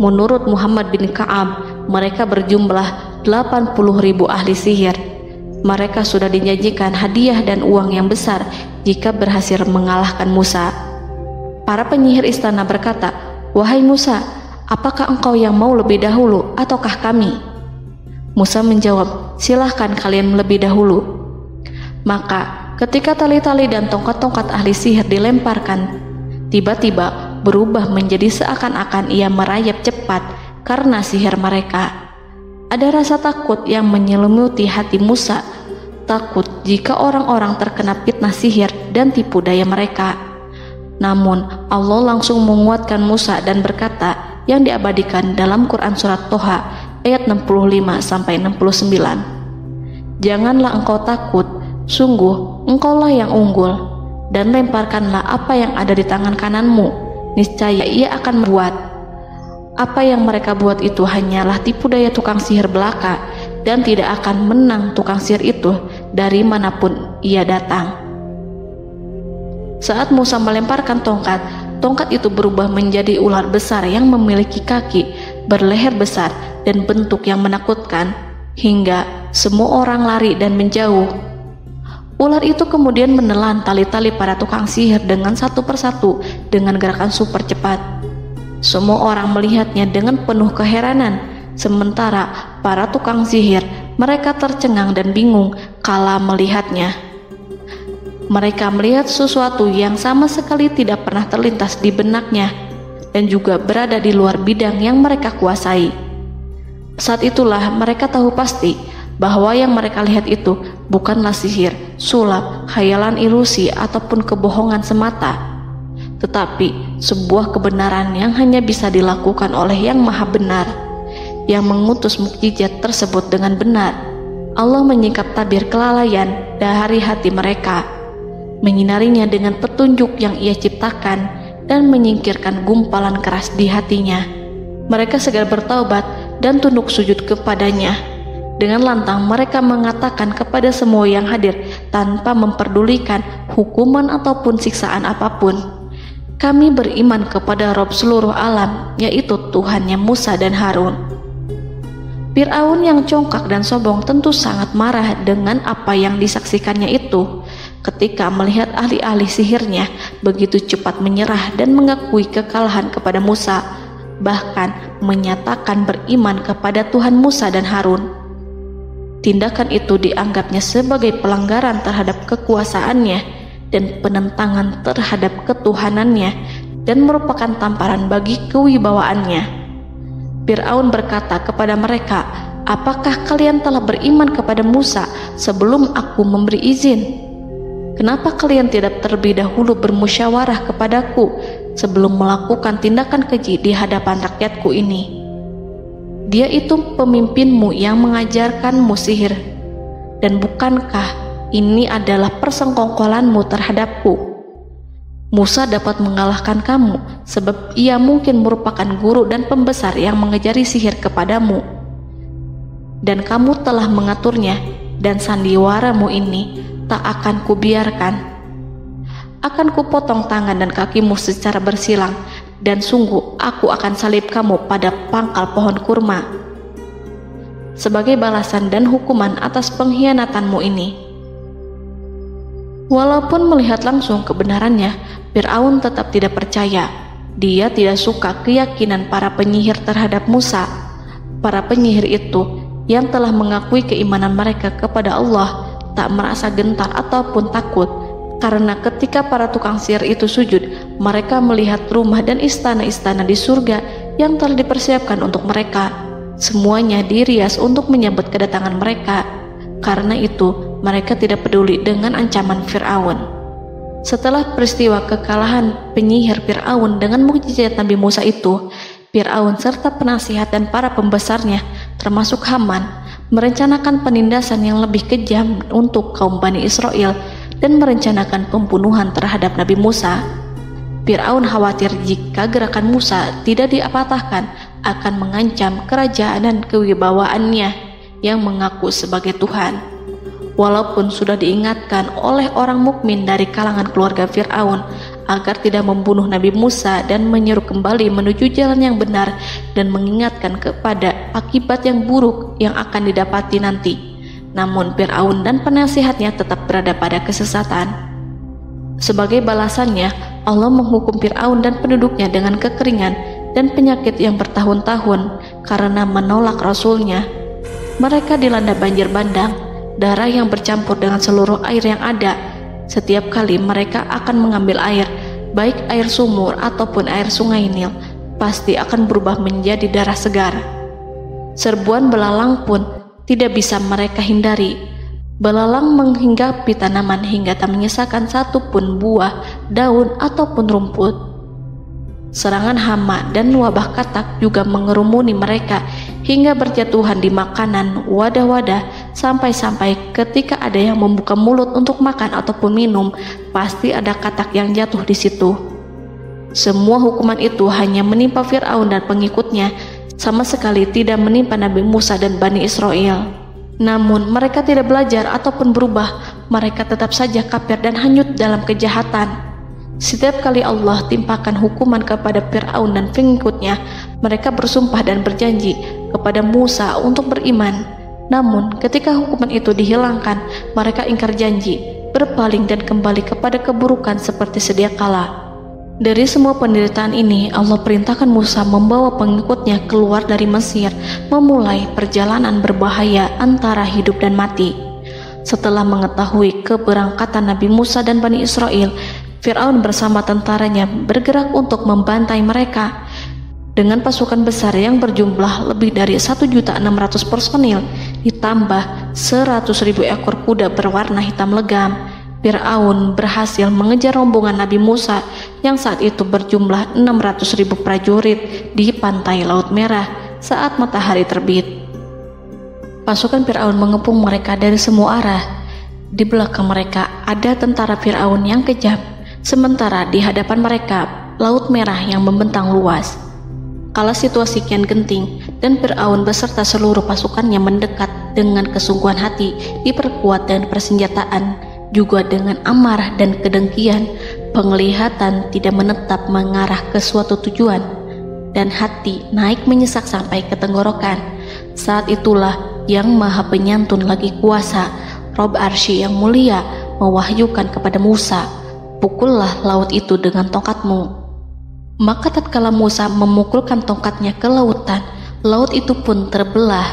Menurut Muhammad bin Ka'ab, mereka berjumlah 80.000 ahli sihir. Mereka sudah dijanjikan hadiah dan uang yang besar jika berhasil mengalahkan Musa. Para penyihir istana berkata, wahai Musa, apakah engkau yang mau lebih dahulu ataukah kami? Musa menjawab, silahkan kalian lebih dahulu. Maka ketika tali-tali dan tongkat-tongkat ahli sihir dilemparkan, tiba-tiba berubah menjadi seakan-akan ia merayap cepat karena sihir mereka. Ada rasa takut yang menyelimuti hati Musa, takut jika orang-orang terkena fitnah sihir dan tipu daya mereka. Namun Allah langsung menguatkan Musa dan berkata, yang diabadikan dalam Quran Surat Toha ayat 65-69. Janganlah engkau takut, sungguh engkaulah yang unggul, dan lemparkanlah apa yang ada di tangan kananmu, niscaya ia akan membuat. Apa yang mereka buat itu hanyalah tipu daya tukang sihir belaka, dan tidak akan menang tukang sihir itu dari manapun ia datang. Saat Musa melemparkan tongkat, tongkat itu berubah menjadi ular besar yang memiliki kaki, berleher besar, dan bentuk yang menakutkan, hingga semua orang lari dan menjauh. Ular itu kemudian menelan tali-tali para tukang sihir dengan satu persatu dengan gerakan super cepat. Semua orang melihatnya dengan penuh keheranan, sementara para tukang sihir mereka tercengang dan bingung kala melihatnya. Mereka melihat sesuatu yang sama sekali tidak pernah terlintas di benaknya dan juga berada di luar bidang yang mereka kuasai. Saat itulah mereka tahu pasti bahwa yang mereka lihat itu bukanlah sihir, sulap, khayalan ilusi ataupun kebohongan semata, tetapi sebuah kebenaran yang hanya bisa dilakukan oleh Yang Maha Benar, yang mengutus mukjizat tersebut dengan benar. Allah menyingkap tabir kelalaian dari hati mereka, menyinarinya dengan petunjuk yang Ia ciptakan dan menyingkirkan gumpalan keras di hatinya. Mereka segera bertaubat dan tunduk sujud kepadanya. Dengan lantang mereka mengatakan kepada semua yang hadir tanpa memperdulikan hukuman ataupun siksaan apapun, "Kami beriman kepada Rob seluruh alam, yaitu Tuhannya Musa dan Harun." Fir'aun yang congkak dan sombong tentu sangat marah dengan apa yang disaksikannya itu. Ketika melihat ahli-ahli sihirnya begitu cepat menyerah dan mengakui kekalahan kepada Musa, bahkan menyatakan beriman kepada Tuhan Musa dan Harun. Tindakan itu dianggapnya sebagai pelanggaran terhadap kekuasaannya dan penentangan terhadap ketuhanannya dan merupakan tamparan bagi kewibawaannya. Fir'aun berkata kepada mereka, "Apakah kalian telah beriman kepada Musa sebelum aku memberi izin? Kenapa kalian tidak terlebih dahulu bermusyawarah kepadaku sebelum melakukan tindakan keji di hadapan rakyatku ini? Dia itu pemimpinmu yang mengajarkanmu sihir, dan bukankah ini adalah persengkongkolanmu terhadapku? Musa dapat mengalahkan kamu sebab ia mungkin merupakan guru dan pembesar yang mengajari sihir kepadamu, dan kamu telah mengaturnya, dan sandiwaramu ini tak akan kubiarkan. Akan kupotong tangan dan kakimu secara bersilang, dan sungguh aku akan salib kamu pada pangkal pohon kurma sebagai balasan dan hukuman atas pengkhianatanmu ini." Walaupun melihat langsung kebenarannya, Fir'aun tetap tidak percaya. Dia tidak suka keyakinan para penyihir terhadap Musa. Para penyihir itu yang telah mengakui keimanan mereka kepada Allah tak merasa gentar ataupun takut, karena ketika para tukang sihir itu sujud, mereka melihat rumah dan istana-istana di surga yang telah dipersiapkan untuk mereka. Semuanya dirias untuk menyambut kedatangan mereka. Karena itu, mereka tidak peduli dengan ancaman Fir'aun. Setelah peristiwa kekalahan penyihir Fir'aun dengan mukjizat Nabi Musa itu, Fir'aun serta penasihat dan para pembesarnya, termasuk Haman, merencanakan penindasan yang lebih kejam untuk kaum Bani Israel dan merencanakan pembunuhan terhadap Nabi Musa. Fir'aun khawatir jika gerakan Musa tidak dipatahkan akan mengancam kerajaan dan kewibawaannya yang mengaku sebagai Tuhan. Walaupun sudah diingatkan oleh orang mukmin dari kalangan keluarga Fir'aun agar tidak membunuh Nabi Musa dan menyeru kembali menuju jalan yang benar dan mengingatkan kepada akibat yang buruk yang akan didapati nanti, namun Fir'aun dan penasihatnya tetap berada pada kesesatan. Sebagai balasannya, Allah menghukum Fir'aun dan penduduknya dengan kekeringan dan penyakit yang bertahun-tahun karena menolak Rasulnya. Mereka dilanda banjir bandang, darah yang bercampur dengan seluruh air yang ada. Setiap kali mereka akan mengambil air, baik air sumur ataupun air sungai Nil, pasti akan berubah menjadi darah segar. Serbuan belalang pun tidak bisa mereka hindari. Belalang menghinggapi tanaman hingga tak menyisakan satupun buah, daun ataupun rumput. Serangan hama dan wabah katak juga mengerumuni mereka hingga berjatuhan di makanan, wadah-wadah, sampai-sampai ketika ada yang membuka mulut untuk makan ataupun minum, pasti ada katak yang jatuh di situ. Semua hukuman itu hanya menimpa Fir'aun dan pengikutnya, sama sekali tidak menimpa Nabi Musa dan Bani Israel. Namun mereka tidak belajar ataupun berubah, mereka tetap saja kafir dan hanyut dalam kejahatan. Setiap kali Allah timpakan hukuman kepada Fir'aun dan pengikutnya, mereka bersumpah dan berjanji kepada Musa untuk beriman. Namun ketika hukuman itu dihilangkan, mereka ingkar janji berpaling dan kembali kepada keburukan seperti sedia kala. Dari semua penderitaan ini, Allah perintahkan Musa membawa pengikutnya keluar dari Mesir, memulai perjalanan berbahaya antara hidup dan mati. Setelah mengetahui keberangkatan Nabi Musa dan Bani Israel, Fir'aun bersama tentaranya bergerak untuk membantai mereka. Dengan pasukan besar yang berjumlah lebih dari 1.600.000 personil, ditambah 100.000 ekor kuda berwarna hitam legam, Fir'aun berhasil mengejar rombongan Nabi Musa yang saat itu berjumlah 600.000 prajurit di pantai Laut Merah saat matahari terbit. Pasukan Fir'aun mengepung mereka dari semua arah. Di belakang mereka ada tentara Fir'aun yang kejam, sementara di hadapan mereka Laut Merah yang membentang luas. Kala situasi kian genting dan Fir'aun beserta seluruh pasukannya mendekat dengan kesungguhan hati, diperkuat dan persenjataan, juga dengan amarah dan kedengkian, penglihatan tidak menetap mengarah ke suatu tujuan, dan hati naik menyesak sampai ke tenggorokan. Saat itulah Yang Maha Penyantun lagi kuasa, Rob Arsy yang mulia, mewahyukan kepada Musa, "Pukullah laut itu dengan tongkatmu." Maka tatkala Musa memukulkan tongkatnya ke lautan, laut itu pun terbelah.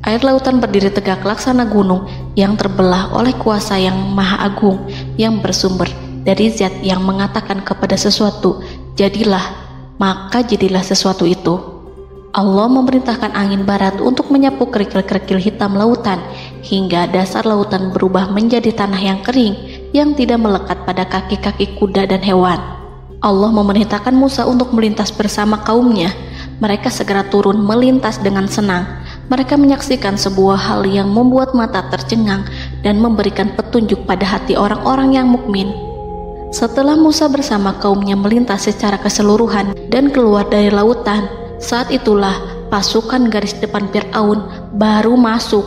Air lautan berdiri tegak laksana gunung yang terbelah oleh kuasa yang maha agung, yang bersumber dari zat yang mengatakan kepada sesuatu, "Jadilah," maka jadilah sesuatu itu. Allah memerintahkan angin barat untuk menyapu kerikil-kerikil hitam lautan, hingga dasar lautan berubah menjadi tanah yang kering, yang tidak melekat pada kaki-kaki kuda dan hewan. Allah memerintahkan Musa untuk melintas bersama kaumnya. Mereka segera turun melintas dengan senang. Mereka menyaksikan sebuah hal yang membuat mata tercengang dan memberikan petunjuk pada hati orang-orang yang mukmin. Setelah Musa bersama kaumnya melintas secara keseluruhan dan keluar dari lautan, saat itulah pasukan garis depan Fir'aun baru masuk.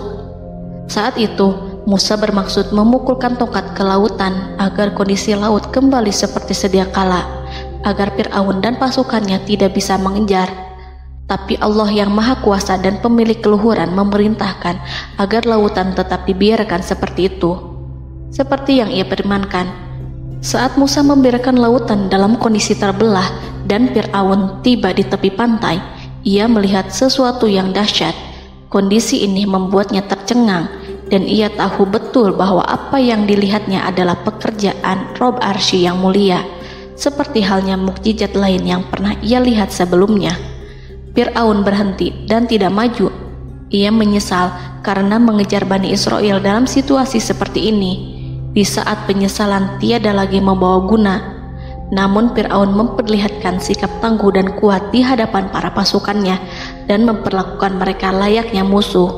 Saat itu Musa bermaksud memukulkan tongkat ke lautan agar kondisi laut kembali seperti sedia kala, agar Fir'aun dan pasukannya tidak bisa mengejar. Tapi Allah yang Maha Kuasa dan pemilik keluhuran memerintahkan agar lautan tetap dibiarkan seperti itu, seperti yang ia firmankan. Saat Musa membiarkan lautan dalam kondisi terbelah dan Fir'aun tiba di tepi pantai, ia melihat sesuatu yang dahsyat. Kondisi ini membuatnya tercengang, dan ia tahu betul bahwa apa yang dilihatnya adalah pekerjaan Rob Arsy yang mulia, seperti halnya mukjizat lain yang pernah ia lihat sebelumnya. Fir'aun berhenti dan tidak maju. Ia menyesal karena mengejar Bani Israel dalam situasi seperti ini, di saat penyesalan tiada lagi membawa guna. Namun Fir'aun memperlihatkan sikap tangguh dan kuat di hadapan para pasukannya dan memperlakukan mereka layaknya musuh.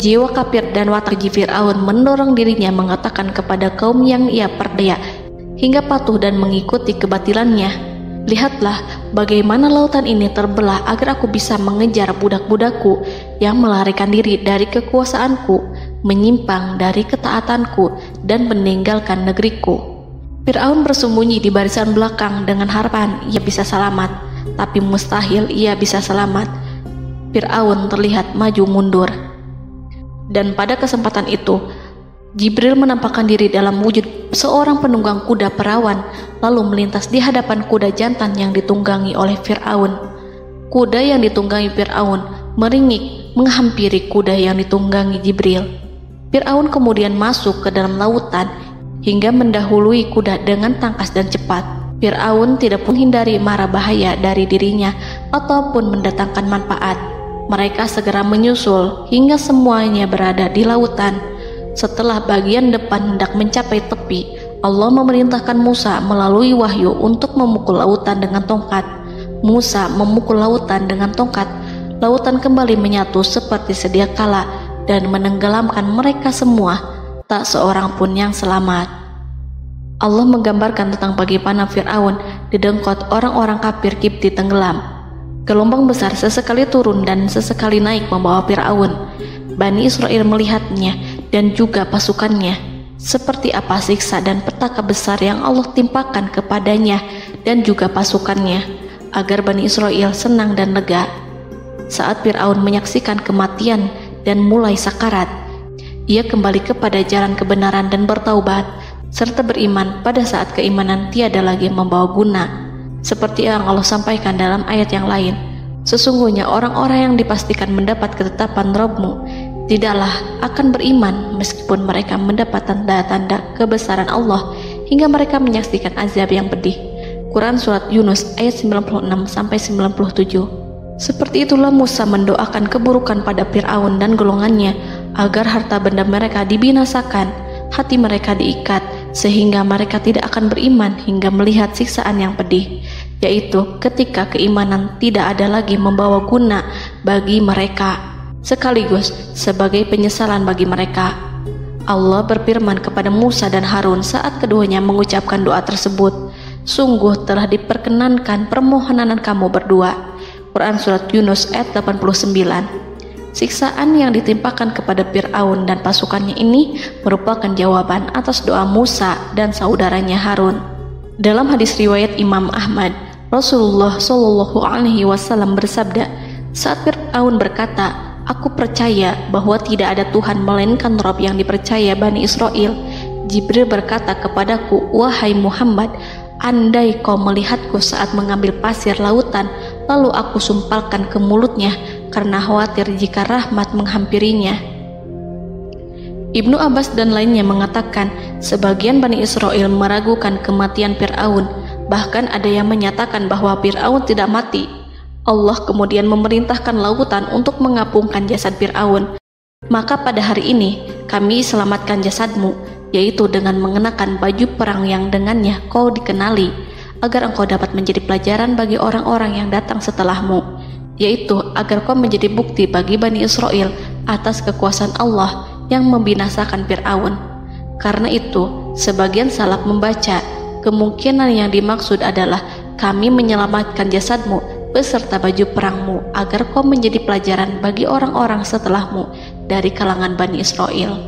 Jiwa kafir dan watak Fir'aun mendorong dirinya mengatakan kepada kaum yang ia perdaya hingga patuh dan mengikuti kebatilannya, "Lihatlah bagaimana lautan ini terbelah agar aku bisa mengejar budak-budakku yang melarikan diri dari kekuasaanku, menyimpang dari ketaatanku, dan meninggalkan negeriku." Fir'aun bersembunyi di barisan belakang dengan harapan ia bisa selamat, tapi mustahil ia bisa selamat. Fir'aun terlihat maju mundur. Dan pada kesempatan itu, Jibril menampakkan diri dalam wujud seorang penunggang kuda perawan, lalu melintas di hadapan kuda jantan yang ditunggangi oleh Fir'aun. Kuda yang ditunggangi Fir'aun meringik menghampiri kuda yang ditunggangi Jibril. Fir'aun kemudian masuk ke dalam lautan hingga mendahului kuda dengan tangkas dan cepat. Fir'aun tidak menghindari mara bahaya dari dirinya ataupun mendatangkan manfaat. Mereka segera menyusul hingga semuanya berada di lautan. Setelah bagian depan hendak mencapai tepi, Allah memerintahkan Musa melalui wahyu untuk memukul lautan dengan tongkat. Musa memukul lautan dengan tongkat. Lautan kembali menyatu seperti sedia kala dan menenggelamkan mereka semua. Tak seorang pun yang selamat. Allah menggambarkan tentang bagaimana Fir'aun didengkot orang-orang kafir Kipti tenggelam. Gelombang besar sesekali turun dan sesekali naik membawa Fir'aun. Bani Israel melihatnya dan juga pasukannya, seperti apa siksa dan petaka besar yang Allah timpakan kepadanya dan juga pasukannya, agar Bani Israel senang dan lega. Saat Fir'aun menyaksikan kematian dan mulai sakarat, ia kembali kepada jalan kebenaran dan bertaubat, serta beriman pada saat keimanan tiada lagi membawa guna. Seperti yang Allah sampaikan dalam ayat yang lain, sesungguhnya orang-orang yang dipastikan mendapat ketetapan Rabb-Mu tidaklah akan beriman meskipun mereka mendapat tanda-tanda kebesaran Allah hingga mereka menyaksikan azab yang pedih. Quran Surat Yunus ayat 96-97. Seperti itulah Musa mendoakan keburukan pada Fir'aun dan golongannya agar harta benda mereka dibinasakan, hati mereka diikat sehingga mereka tidak akan beriman hingga melihat siksaan yang pedih, yaitu ketika keimanan tidak ada lagi membawa guna bagi mereka, sekaligus sebagai penyesalan bagi mereka. Allah berfirman kepada Musa dan Harun saat keduanya mengucapkan doa tersebut, sungguh telah diperkenankan permohonan kamu berdua. Quran Surat Yunus ayat 89. Siksaan yang ditimpakan kepada Fir'aun dan pasukannya ini merupakan jawaban atas doa Musa dan saudaranya Harun. Dalam hadis riwayat Imam Ahmad, Rasulullah Shallallahu Alaihi Wasallam bersabda, saat Fir'aun berkata, aku percaya bahwa tidak ada Tuhan melainkan Rabb yang dipercaya Bani Israel, Jibril berkata kepadaku, wahai Muhammad, andai kau melihatku saat mengambil pasir lautan, lalu aku sumpalkan ke mulutnya karena khawatir jika rahmat menghampirinya. Ibnu Abbas dan lainnya mengatakan, sebagian Bani Israel meragukan kematian Fir'aun, bahkan ada yang menyatakan bahwa Fir'aun tidak mati. Allah kemudian memerintahkan lautan untuk mengapungkan jasad Fir'aun. Maka pada hari ini kami selamatkan jasadmu, yaitu dengan mengenakan baju perang yang dengannya kau dikenali, agar engkau dapat menjadi pelajaran bagi orang-orang yang datang setelahmu, yaitu agar kau menjadi bukti bagi Bani Israel atas kekuasaan Allah yang membinasakan Fir'aun. Karena itu, sebagian salaf membaca, kemungkinan yang dimaksud adalah kami menyelamatkan jasadmu beserta baju perangmu agar kau menjadi pelajaran bagi orang-orang setelahmu dari kalangan Bani Israel,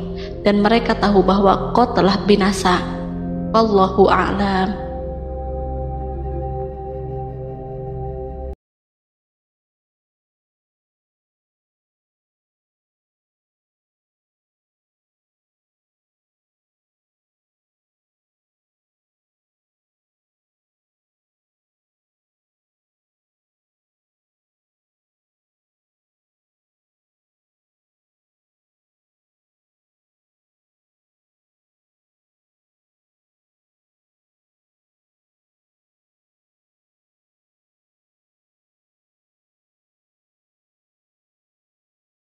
dan mereka tahu bahwa kau telah binasa. Wallahu a'lam.